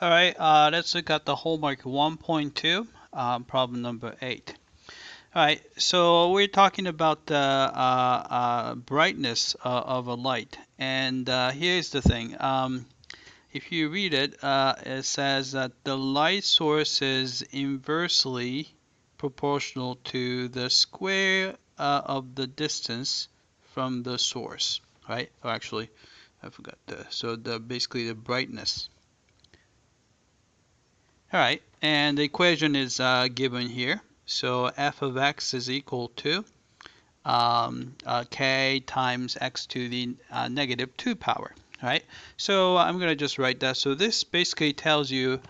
All right, let's look at the homework 1.2, problem number 8. All right, so we're talking about the brightness of a light. And here's the thing. If you read it, it says that the light source is inversely proportional to the square of the distance from the source, right? Or actually, I forgot so basically the brightness. All right, and the equation is given here. So f of x is equal to k times x to the negative 2 power. All right, so I'm going to just write that. So this basically tells you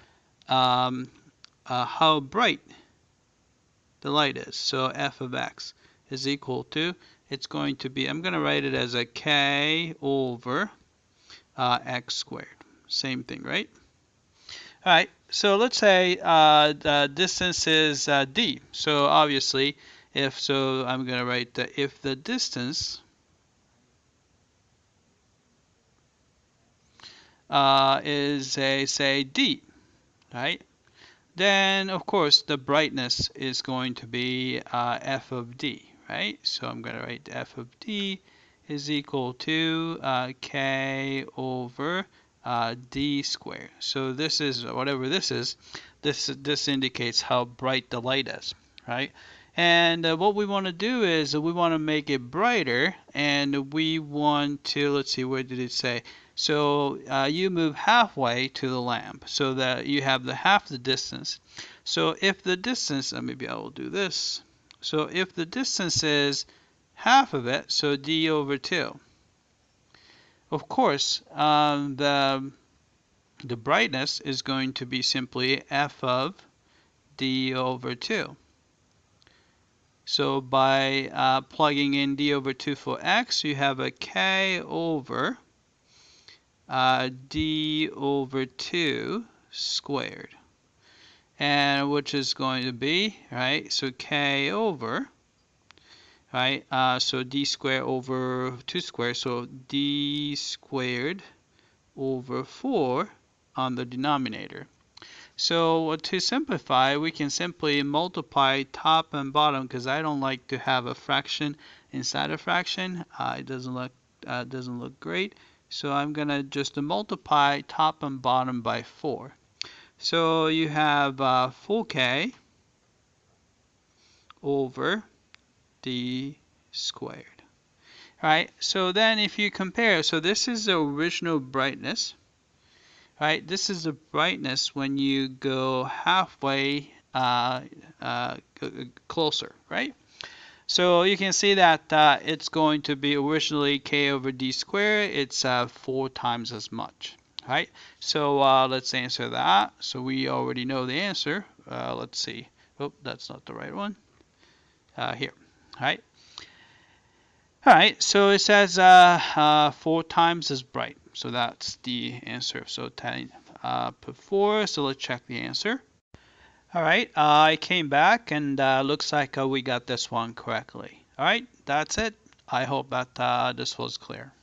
how bright the light is. So f of x is equal to, it's going to be, I'm going to write it as a k over x squared. Same thing, right? All right, so let's say the distance is d. So obviously, I'm going to write that if the distance is say d, right? Then of course the brightness is going to be f of d, right? So I'm going to write f of d is equal to k over d squared. So this is whatever this is. This indicates how bright the light is, right? And what we want to do is we want to make it brighter, and we want to, let's see, where did it say? So you move halfway to the lamp so that you have the half the distance. So if the distance, maybe I will do this. So if the distance is half of it, so d over 2. Of course, the brightness is going to be simply f of d over 2. So by plugging in d over 2 for x, you have a k over d over 2 squared. And which is going to be, right, so k over, right, so d squared over 2 squared, so d squared over 4 on the denominator. So to simplify, we can simply multiply top and bottom because I don't like to have a fraction inside a fraction. It doesn't look great. So I'm gonna just multiply top and bottom by 4. So you have 4k over d squared. Right, so then if you compare, so this is the original brightness, right? This is the brightness when you go halfway closer, right? So you can see that it's going to be originally k over d squared. It's 4 times as much, right? So let's answer that. So we already know the answer. Let's see. Oh, that's not the right one. Here, all right? All right, so it says 4 times as bright. So that's the answer. So 10 put 4. So let's check the answer. All right, I came back and looks like we got this one correctly. All right, that's it. I hope that this was clear.